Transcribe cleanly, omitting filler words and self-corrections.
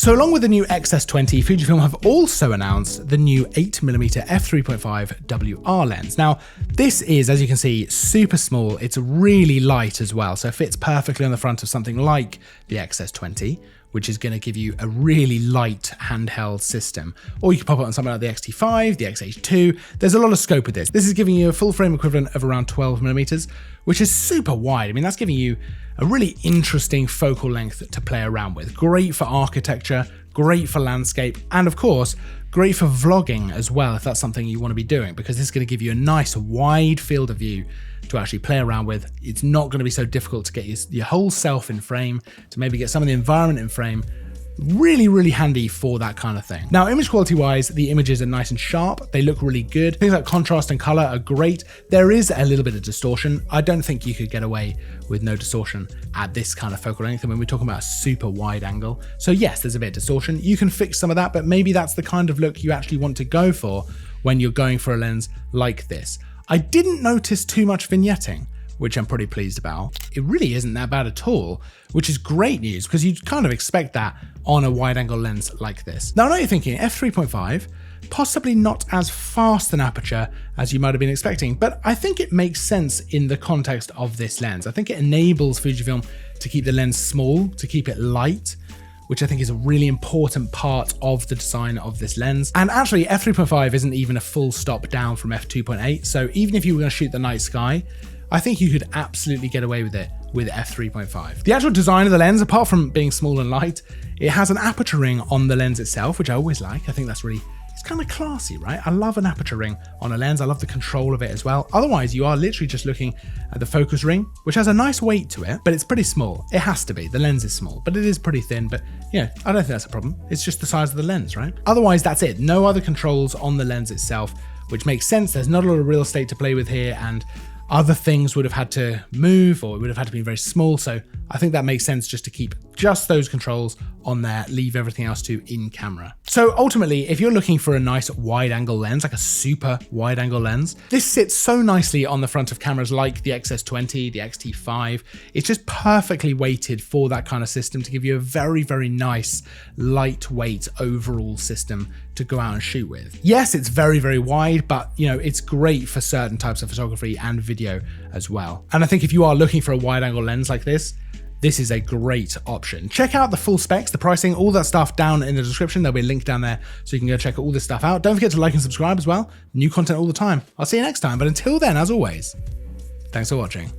So along with the new XS20, Fujifilm have also announced the new 8mm f3.5 WR lens. Now, this is, as you can see, super small. It's really light as well, so it fits perfectly on the front of something like the XS20, which is going to give you a really light handheld system. Or you can pop it on something like the X-T5, the X-H2. There's a lot of scope with this. This is giving you a full frame equivalent of around 12mm, which is super wide. I mean, that's giving you a really interesting focal length to play around with. Great for architecture, great for landscape, and of course, great for vlogging as well, if that's something you want to be doing, because this is going to give you a nice wide field of view to actually play around with. It's not going to be so difficult to get your whole self in frame, to maybe get some of the environment in frame. Really, really handy for that kind of thing. Now, image quality wise, the images are nice and sharp. They look really good. Things like contrast and color are great. There is a little bit of distortion. I don't think you could get away with no distortion at this kind of focal length. I mean, we're talking about a super wide angle. So yes, there's a bit of distortion. You can fix some of that, but maybe that's the kind of look you actually want to go for when you're going for a lens like this. I didn't notice too much vignetting, which I'm pretty pleased about. It really isn't that bad at all, which is great news because you'd kind of expect that on a wide angle lens like this. Now I know you're thinking f3.5, possibly not as fast an aperture as you might have been expecting, but I think it makes sense in the context of this lens. I think it enables Fujifilm to keep the lens small, to keep it light, which I think is a really important part of the design of this lens. And actually f3.5 isn't even a full stop down from f2.8. So even if you were going to shoot the night sky, I think you could absolutely get away with it with f3.5. The actual design of the lens, apart from being small and light, it has an aperture ring on the lens itself, which I always like. I think that's really, it's kind of classy, right? I love an aperture ring on a lens. I love the control of it as well. Otherwise, you are literally just looking at the focus ring, which has a nice weight to it, but it's pretty small. It has to be. The lens is small, but it is pretty thin. But yeah, I don't think that's a problem. It's just the size of the lens, right? Otherwise, that's it. No other controls on the lens itself, which makes sense. There's not a lot of real estate to play with here, and other things would have had to move, or it would have had to be very small. So I think that makes sense just to keep just those controls on there, leave everything else to in camera. So ultimately, if you're looking for a nice wide angle lens, like a super wide angle lens, this sits so nicely on the front of cameras like the XS20, the X-T5. It's just perfectly weighted for that kind of system to give you a very, very nice lightweight overall system to go out and shoot with. Yes, it's very, very wide, but you know, it's great for certain types of photography and video as well. And I think if you are looking for a wide angle lens like this is a great option. Check out the full specs, the pricing, all that stuff down in the description. There'll be a link down there so you can go check all this stuff out. Don't forget to like and subscribe as well. New content all the time. I'll see you next time, but until then, as always, thanks for watching.